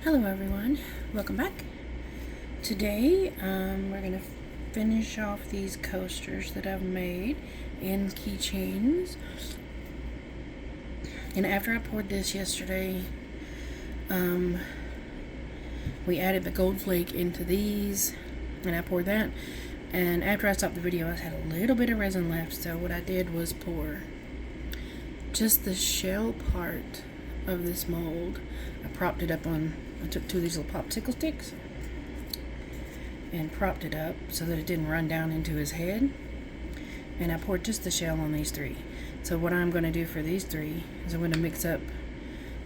Hello everyone, welcome back. Today we're going to finish off these coasters that I've made in keychains. And after I poured this yesterday, we added the gold flake into these, and I poured that. And after I stopped the video, I had a little bit of resin left, so what I did was pour just the shell part of this mold. I propped it up on, I took two of these little popsicle sticks and propped it up so that it didn't run down into his head. And I poured just the shell on these three. So what I'm going to do for these three is I'm going to mix up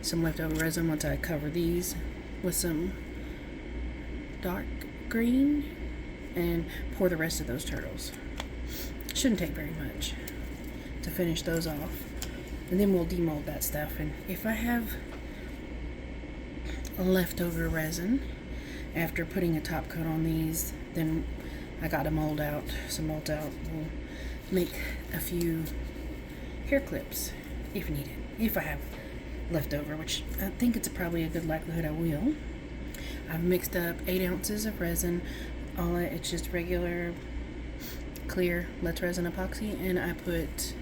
some leftover resin once I cover these with some dark green and pour the rest of those turtles. Shouldn't take very much to finish those off. And then we'll demold that stuff. And if I have leftover resin after putting a top coat on these, then I got some mold out. We'll make a few hair clips if needed. If I have leftover, which I think it's probably a good likelihood I will. I've mixed up 8 ounces of resin. It's just regular clear Let's Resin epoxy, and I put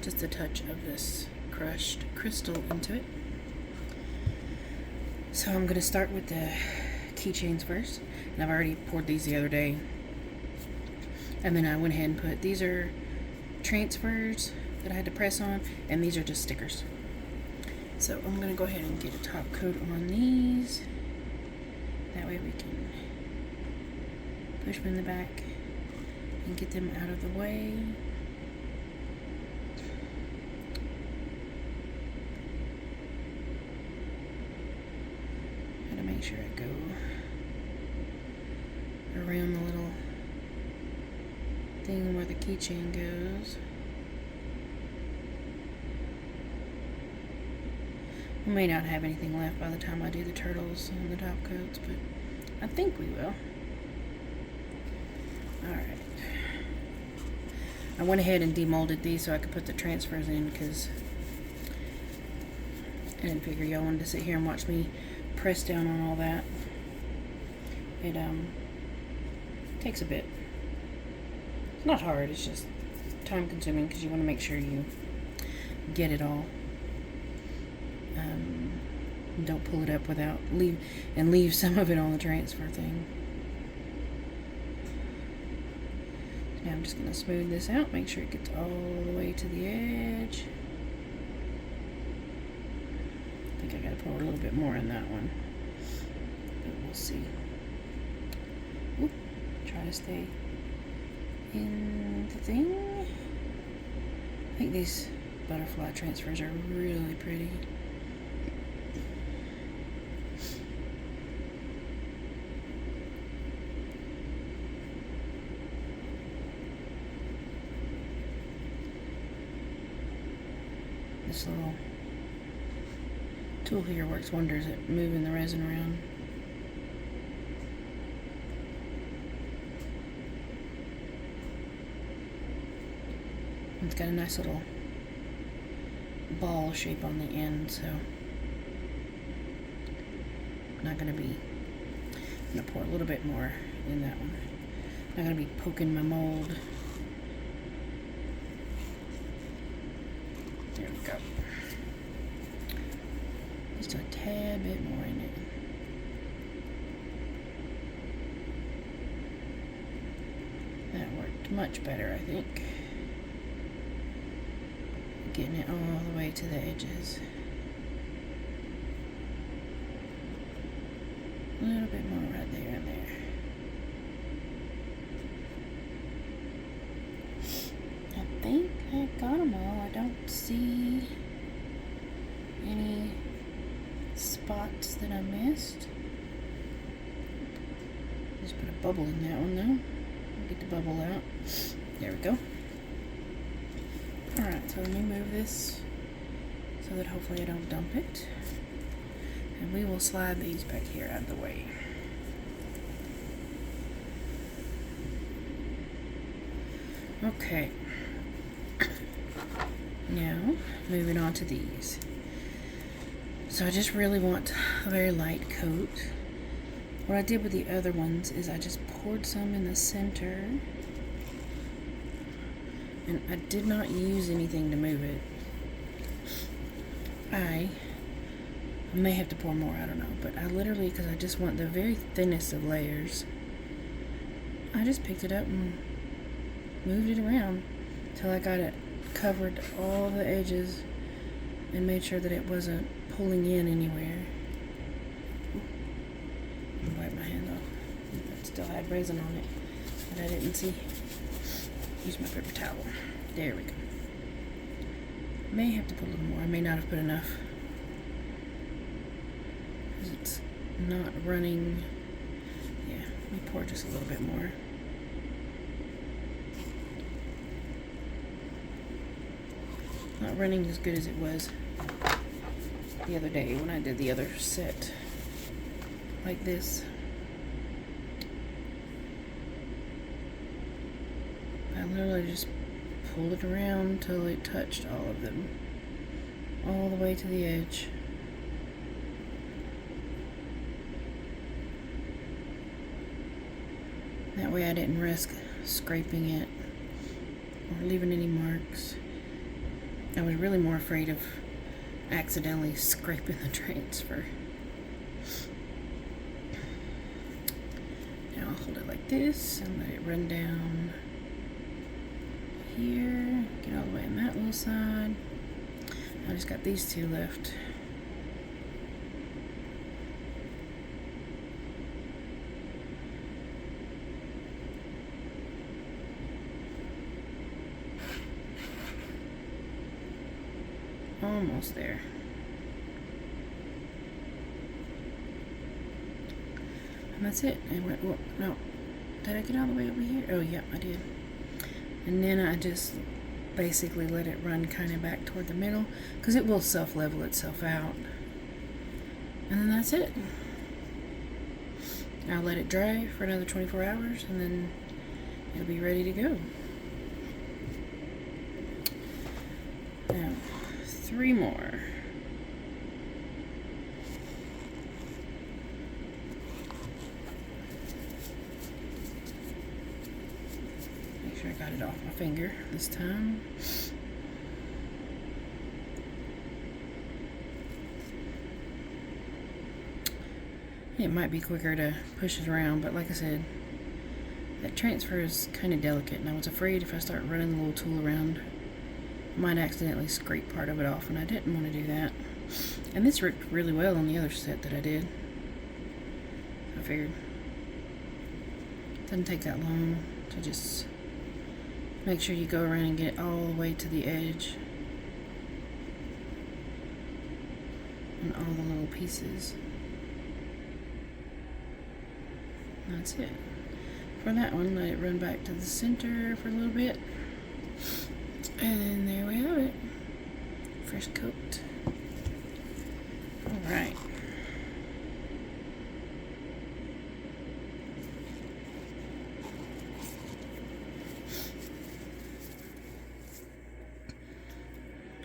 just a touch of this crushed crystal into it. So I'm going to start with the keychains first, and I've already poured these the other day. And then I went ahead and put, these are transfers that I had to press on, and these are just stickers. So I'm going to go ahead and get a top coat on these. That way we can push them in the back and get them out of the way. Gotta make sure I go around the little thing where the keychain goes. We may not have anything left by the time I do the turtles and the top coats, but I think we will. Alright. I went ahead and demolded these so I could put the transfers in, because I didn't figure y'all wanted to sit here and watch me press down on all that. It takes a bit. It's not hard, it's just time consuming because you want to make sure you get it all. Don't pull it up without leave some of it on the transfer thing. Now I'm just going to smooth this out, make sure it gets all the way to the edge. I think I got to pour a little bit more in that one, but we'll see. Oop, try to stay in the thing. I think these butterfly transfers are really pretty. This little tool here works wonders at moving the resin around. It's got a nice little ball shape on the end, so I'm not going to be, I'm going to pour a little bit more in that one. I'm not going to be poking my mold. There we go. Just a tad bit more in it. That worked much better, I think. Getting it all the way to the edges. A little bit more right there and there. I think I got them all. I don't see any spots that I missed. Just put a bubble in that one though. Get the bubble out. There we go. Alright, so let me move this so that hopefully I don't dump it. And we will slide these back here out of the way. Okay. Now, moving on to these. So I just really want a very light coat. What I did with the other ones is I just poured some in the center, and I did not use anything to move it. I may have to pour more, I don't know, but I literally, because I just want the very thinnest of layers, I just picked it up and moved it around till I got it covered all the edges and made sure that it wasn't pulling in anywhere. Wipe my hand off. It still had resin on it, but I didn't see. Use my paper towel. There we go. May have to put a little more. I may not have put enough, because it's not running. Yeah, let me pour just a little bit more. Not running as good as it was the other day when I did the other set like this. I literally just pulled it around till it touched all of them, all the way to the edge. That way I didn't risk scraping it or leaving any marks. I was really more afraid of accidentally scraping the transfer. Now I'll hold it like this and let it run down here. Get all the way on that little side. I just got these two left. Almost there. And that's it. I went, well, no. Did I get all the way over here? Oh, yeah, I did. And then I just basically let it run kind of back toward the middle, because it will self-level itself out. And then that's it. I'll let it dry for another 24 hours, and then it'll be ready to go. Now, 3 more. Make sure I got it off my finger this time. It might be quicker to push it around, but like I said, that transfer is kind of delicate, and I was afraid if I start running the little tool around, I might accidentally scrape part of it off, and I didn't want to do that. And this worked really well on the other set that I did. I figured it doesn't take that long to just make sure you go around and get all the way to the edge and all the little pieces. That's it. For that one, let it run back to the center for a little bit. And there we have it. Fresh coat. Alright.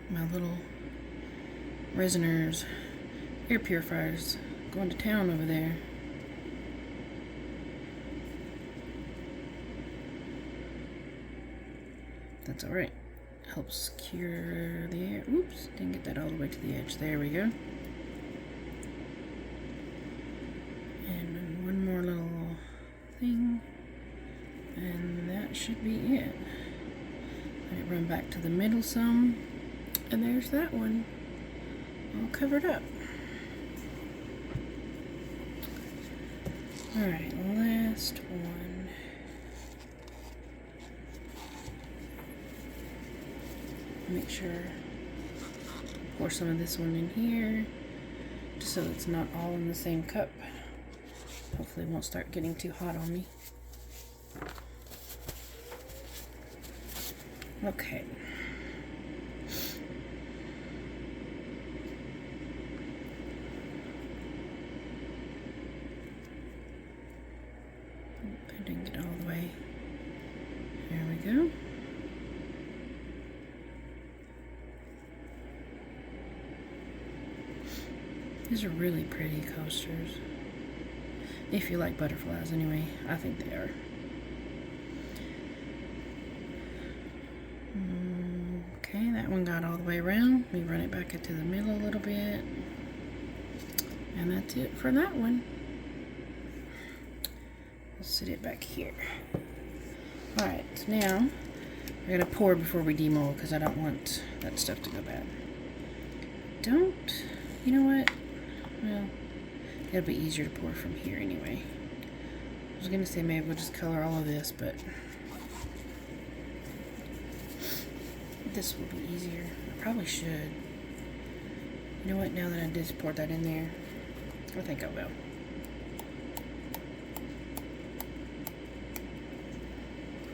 My little Resiners air purifiers going to town over there. That's alright. Helps cure the air. Oops, didn't get that all the way to the edge. There we go. And one more little thing. And that should be it. Let it run back to the middle some. And there's that one. All covered up. Alright, last one. Make sure pour some of this one in here, just so it's not all in the same cup. Hopefully it won't start getting too hot on me. Okay. I didn't get all the way. There we go. These are really pretty coasters. If you like butterflies, anyway. I think they are. Okay, that one got all the way around. We run it back into the middle a little bit. And that's it for that one. We'll sit it back here. Alright, so now we're going to pour before we demold because I don't want that stuff to go bad. You know what? Well, it'll be easier to pour from here anyway. I was going to say maybe we'll just color all of this, but this will be easier. I probably should. You know what? Now that I just poured that in there, I think I will.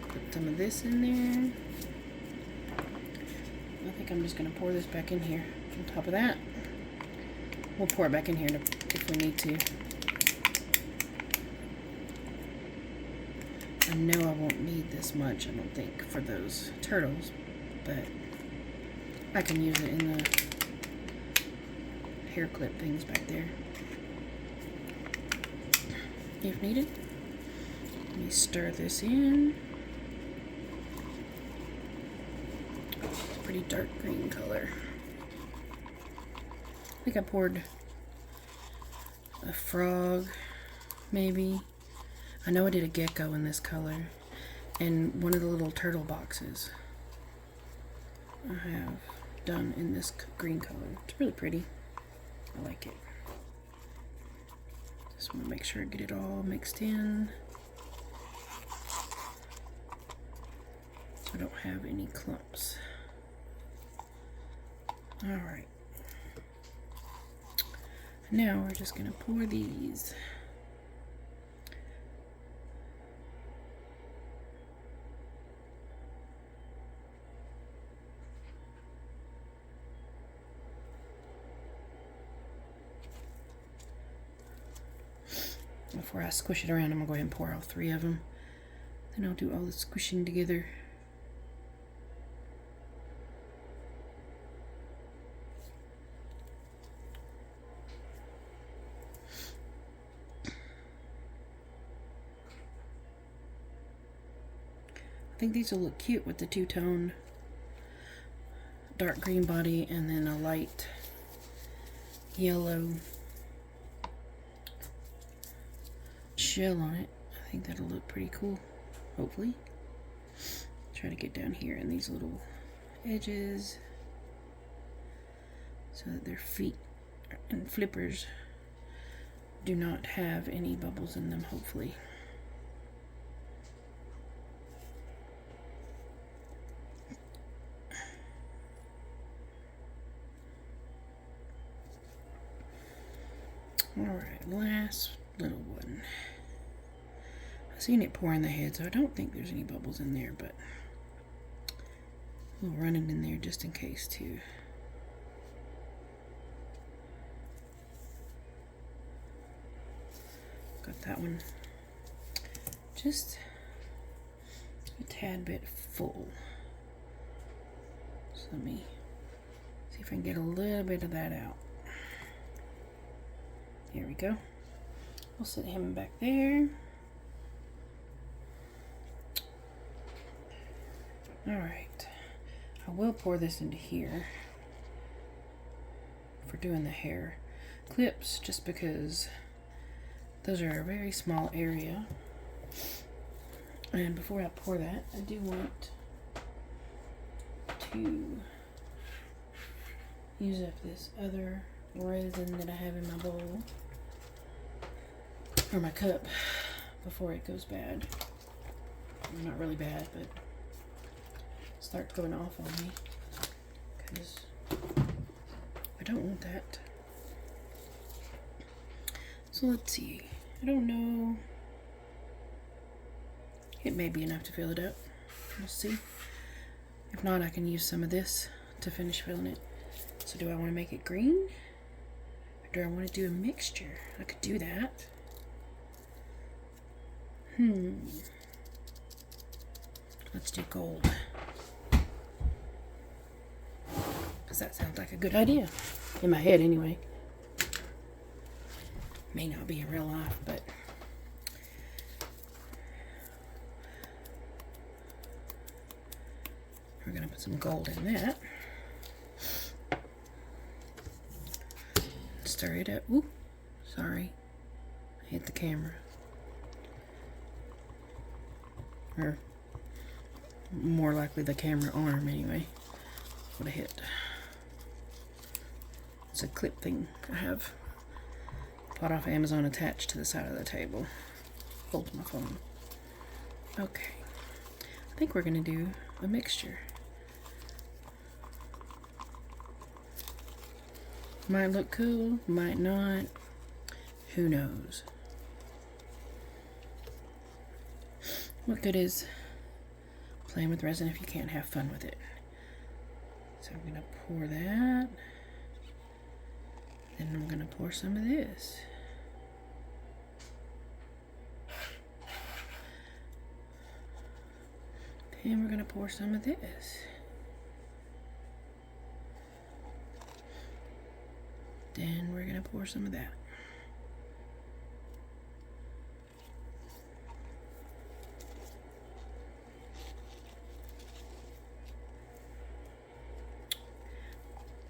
Put some of this in there. I think I'm just going to pour this back in here. On top of that, we'll pour it back in here if we need to. I know I won't need this much, I don't think, for those turtles, but I can use it in the hair clip things back there if needed. Let me stir this in. It's a pretty dark green color. I think I poured a frog, maybe. I know I did a gecko in this color, and one of the little turtle boxes I have done in this green color. It's really pretty. I like it. Just want to make sure I get it all mixed in so I don't have any clumps. Alright. Now we're just going to pour these. Before I squish it around, I'm going to go ahead and pour all 3 of them. Then I'll do all the squishing together. I think these will look cute with the two-tone dark green body and then a light yellow shell on it. I think that'll look pretty cool, hopefully. Try to get down here in these little edges so that their feet and flippers do not have any bubbles in them, hopefully. Alright, last little one. I've seen it pour in the head, so I don't think there's any bubbles in there, but we'll run it in there just in case too. Got that one just a tad bit full. So let me see if I can get a little bit of that out. Here we go. We'll set him back there. Alright. I will pour this into here for doing the hair clips, just because those are a very small area. And before I pour that, I do want to use up this other resin that I have in my bowl, or my cup, before it goes bad. Not really bad, but starts going off on me, because I don't want that. So let's see. I don't know. It may be enough to fill it up. We'll see. If not, I can use some of this to finish filling it. So do I want to make it green? Or do I want to do a mixture? I could do that. Let's do gold. Because that sounds like a good idea. In my head, anyway. May not be in real life, but we're gonna put some gold in that. Stir it up. Ooh, sorry. I hit the camera. Or more likely the camera arm anyway. What I hit. It's a clip thing I have. Bought off Amazon, attached to the side of the table. Holds my phone. Okay. I think we're gonna do a mixture. Might look cool, might not. Who knows? What good is playing with resin if you can't have fun with it? So I'm gonna pour that. Then I'm gonna pour some of this. And we're gonna pour some of this. Then we're gonna pour some of that.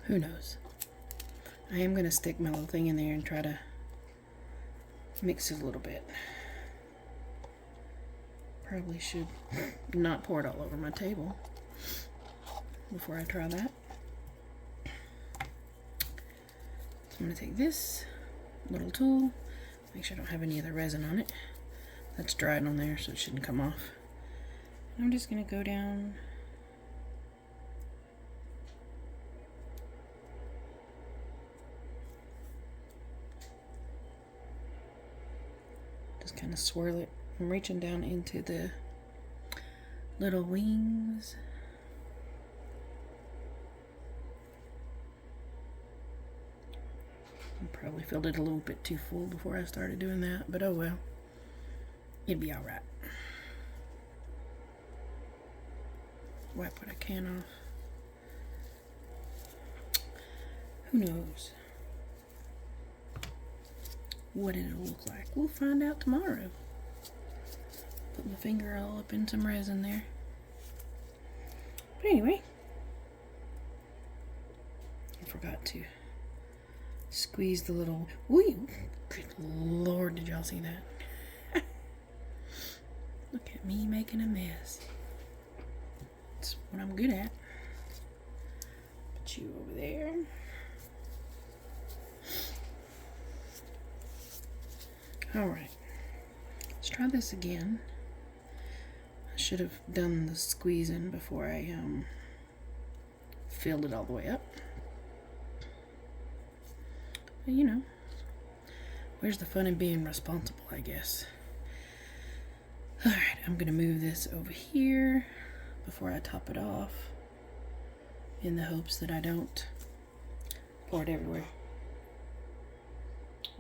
Who knows? I am gonna stick my little thing in there and try to mix it a little bit. Probably should not pour it all over my table before I try that. I'm going to take this little tool, make sure I don't have any other resin on it. That's dried on there, so it shouldn't come off. And I'm just going to go down just kind of swirl it. I'm reaching down into the little wings. I probably filled it a little bit too full before I started doing that, but oh well. It'd be alright. Wipe what I can off. Who knows what it'll look like? We'll find out tomorrow. Put my finger all up in some resin there. But anyway, I forgot to squeeze the little. Ooh, good Lord, did y'all see that? Look at me making a mess. That's what I'm good at. Put you over there. Alright, let's try this again. I should have done the squeezing before I filled it all the way up. But you know, where's the fun in being responsible, I guess. Alright, I'm gonna move this over here before I top it off, in the hopes that I don't pour it everywhere.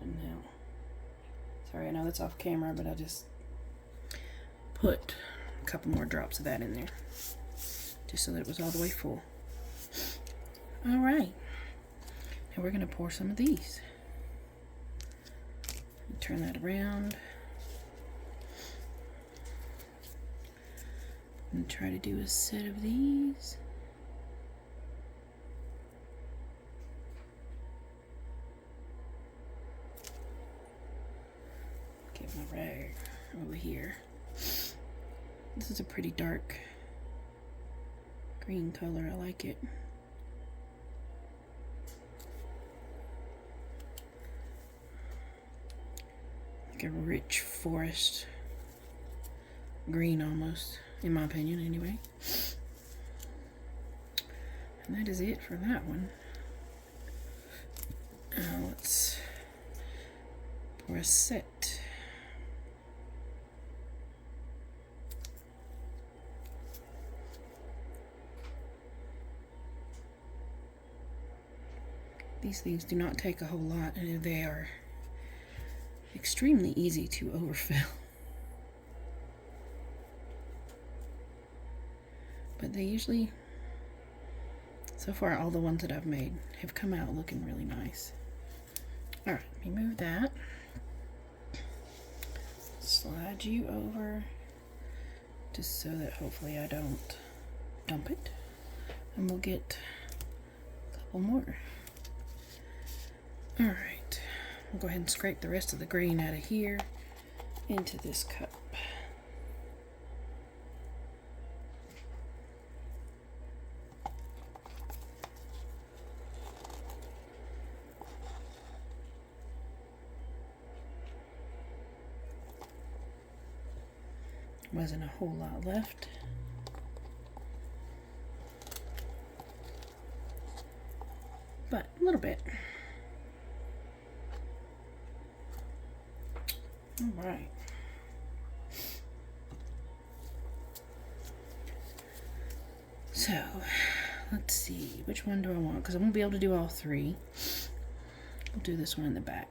And now, sorry, I know that's off camera, but I just put a couple more drops of that in there, just so that it was all the way full. Alright, now we're gonna pour some of these. Turn that around. And try to do a set of these. Get my rag over here. This is a pretty dark green color. I like it. Like a rich forest green almost, in my opinion anyway. And that is it for that one. Now let's pour a set. These things do not take a whole lot, and they are extremely easy to overfill. But they usually, so far all the ones that I've made have come out looking really nice. Alright, let me move that. slide you over just so that hopefully I don't dump it, and we'll get a couple more. Alright, we'll go ahead and scrape the rest of the green out of here into this cup. Wasn't a whole lot left. But a little bit. All right. So, let's see. Which one do I want? Because I won't be able to do all three. I'll do this one in the back.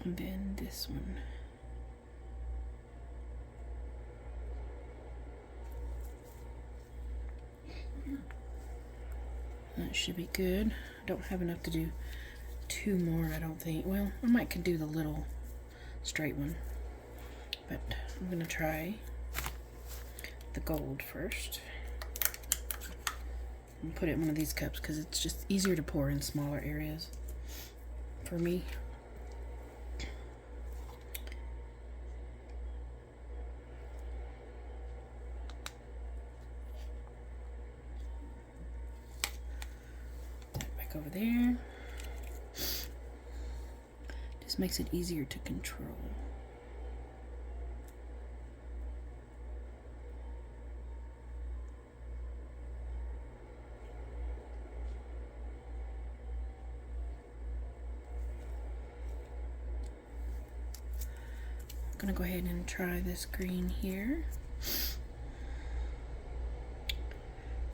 And then this one. That should be good. I don't have enough to do two more, I don't think. Well, I might could do the little straight one. But I'm going to try the gold first. And put it in one of these cups because it's just easier to pour in smaller areas for me. Over there. Just makes it easier to control. I'm gonna go ahead and try this green here.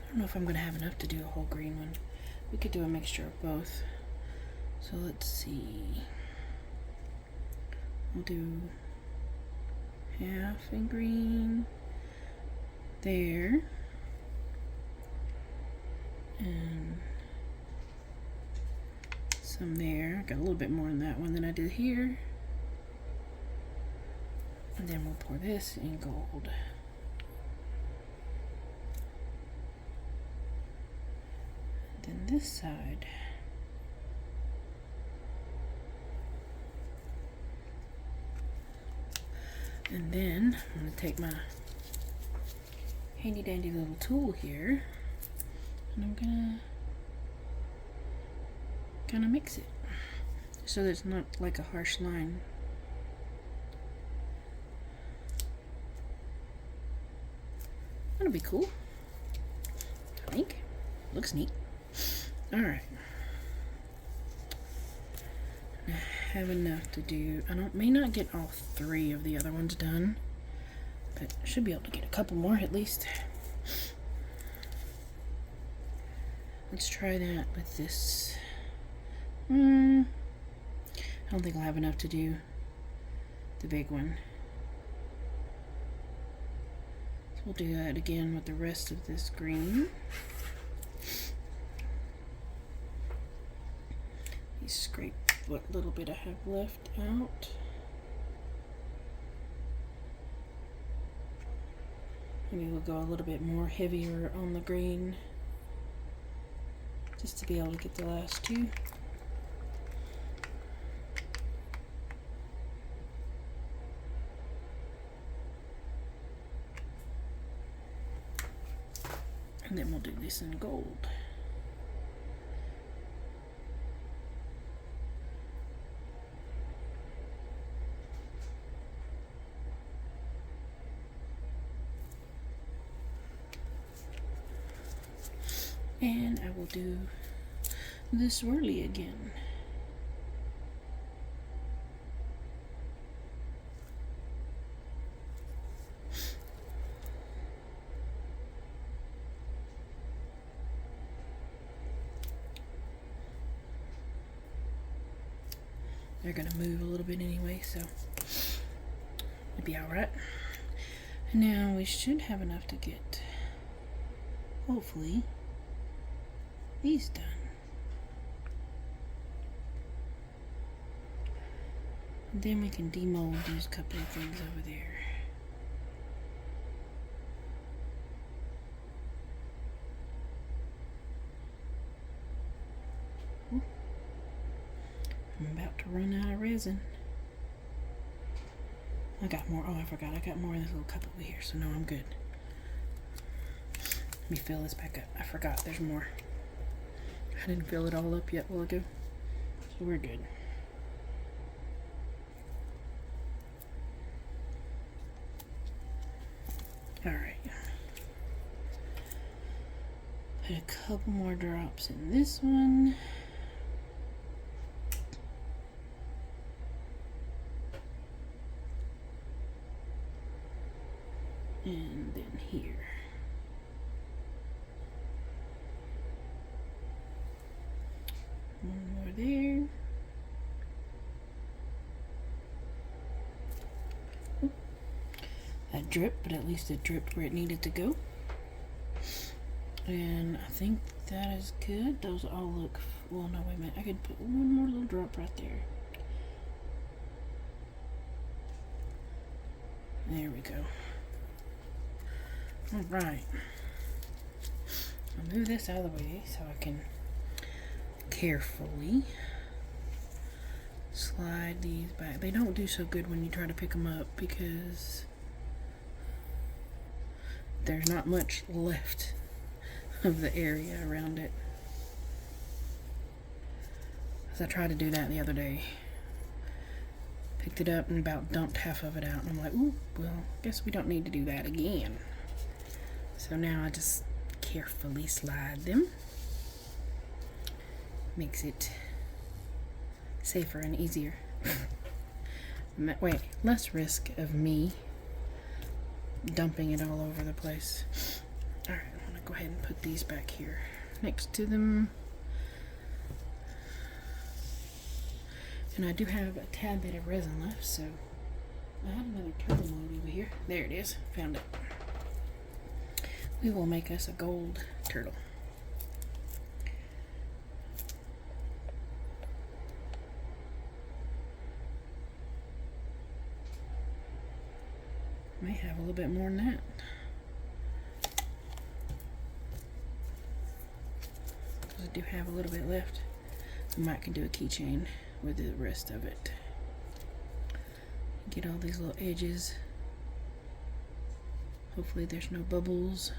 I don't know if I'm gonna have enough to do a whole green one. We could do a mixture of both. So let's see. We'll do half in green there. And some there. Got a little bit more in that one than I did here. And then we'll pour this in gold. Then this side. And then I'm going to take my handy dandy little tool here and I'm going to kind of mix it so that it's not like a harsh line. That'll be cool, I think. Looks neat. Alright. I have enough to do. May not get all three of the other ones done, but I should be able to get a couple more at least. Let's try that with this. I don't think I'll have enough to do the big one. So we'll do that again with the rest of this green. Scrape what little bit I have left out. Maybe we'll go a little bit more heavier on the green just to be able to get the last two. And then we'll do this in gold. And I will do the swirly again. They're gonna move a little bit anyway, so it'll be alright. Now we should have enough to get hopefully these done. And then we can demold these couple of things over there. I'm about to run out of resin. I got more. Oh, I forgot. I got more in this little cup over here, so no, I'm good. Let me fill this back up. I forgot there's more. I didn't fill it all up yet a while ago, so we're good. Alright. Put a couple more drops in this one. And then here. One more there. Oop. That dripped, but at least it dripped where it needed to go. And I think that is good. Those all look, well, no, wait a minute. I could put one more little drop right there. There we go. All right. I'll move this out of the way so I can carefully slide these back. They don't do so good when you try to pick them up because there's not much left of the area around it. Because I tried to do that the other day. Picked it up and about dumped half of it out. And I'm like, ooh, well, guess we don't need to do that again. So now I just carefully slide them. Makes it safer and easier. Wait, less risk of me dumping it all over the place. Alright, I'm gonna go ahead and put these back here next to them. And I do have a tad bit of resin left, so I have another turtle mold over here. There it is, found it. We will make us a gold turtle. May have a little bit more than that. Because I do have a little bit left. I might can do a keychain with the rest of it. Get all these little edges. Hopefully there's no bubbles.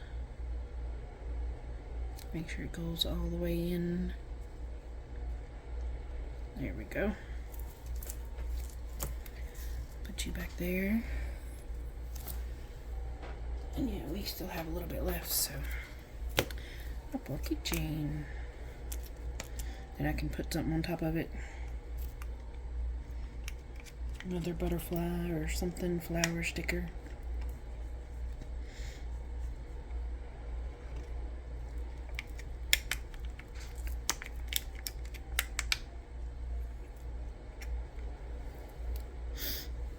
Make sure it goes all the way in. There we go. Put you back there. And yeah, we still have a little bit left, so a poor keychain. Then I can put something on top of it. Another butterfly or something, flower sticker.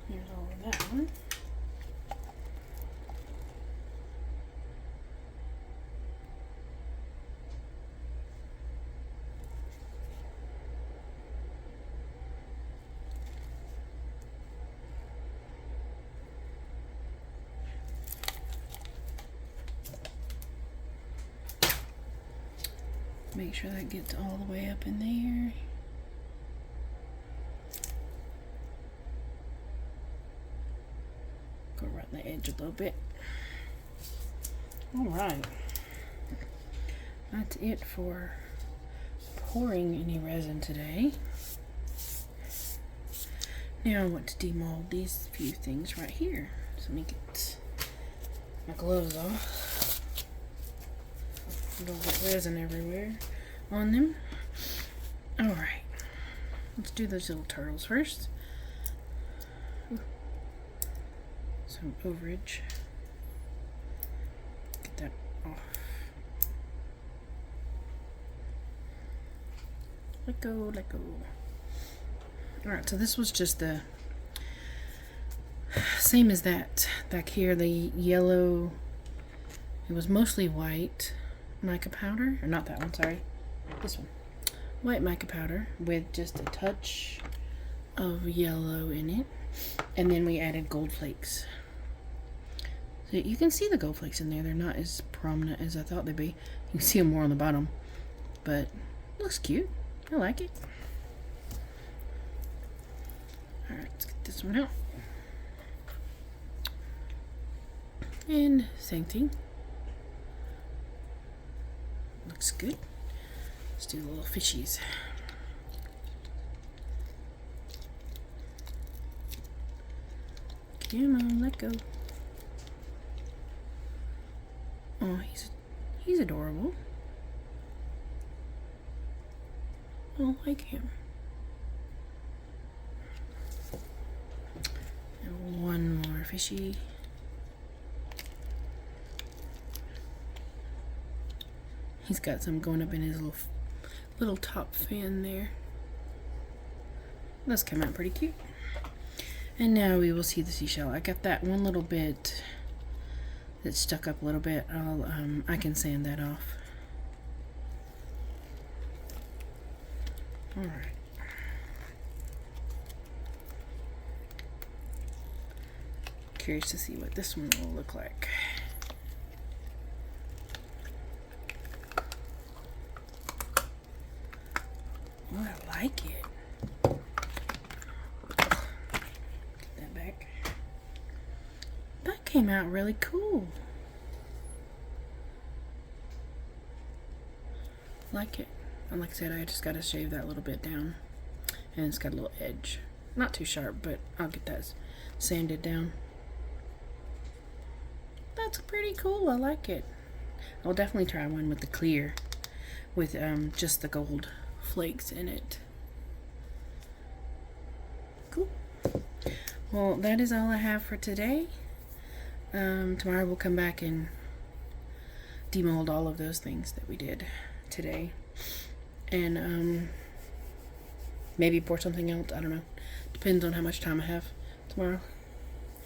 Here's all of that one. Make sure that gets all the way up in there. Go around the edge a little bit. Alright. That's it for pouring any resin today. Now I want to demold these few things right here. So let me get my gloves off. Don't get resin everywhere on them. Alright. Let's do those little turtles first. Ooh. Some overage. Get that off. Let go, let go. Alright, so this was just the same as that back here, the yellow. It was mostly white. mica powder, or not that one, sorry, this one. White mica powder with just a touch of yellow in it. And then we added gold flakes. So you can see the gold flakes in there. They're not as prominent as I thought they'd be. You can see them more on the bottom, but it looks cute. I like it. Alright, let's get this one out. And same thing. Looks good. Let's do the little fishies. Come on, let go. Oh, he's adorable. I like him. And one more fishy. He's got some going up in his little top fin there. Those come out pretty cute. And now we will see the seashell. I got that one little bit that stuck up a little bit. I can sand that off. All right. Curious to see what this one will look like. Oh, I like it. Came out really cool. Like it. And like I said, I just gotta shave that little bit down, and it's got a little edge. Not too sharp, but I'll get that sanded down. That's pretty cool. I like it. I'll definitely try one with the clear, with just the gold flakes in it. Cool. Well, that is all I have for today. Tomorrow we'll come back and demold all of those things that we did today, and maybe pour something else. I don't know. Depends on how much time I have tomorrow.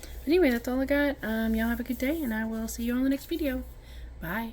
But anyway, that's all I got. Y'all have a good day, and I will see you on the next video. Bye.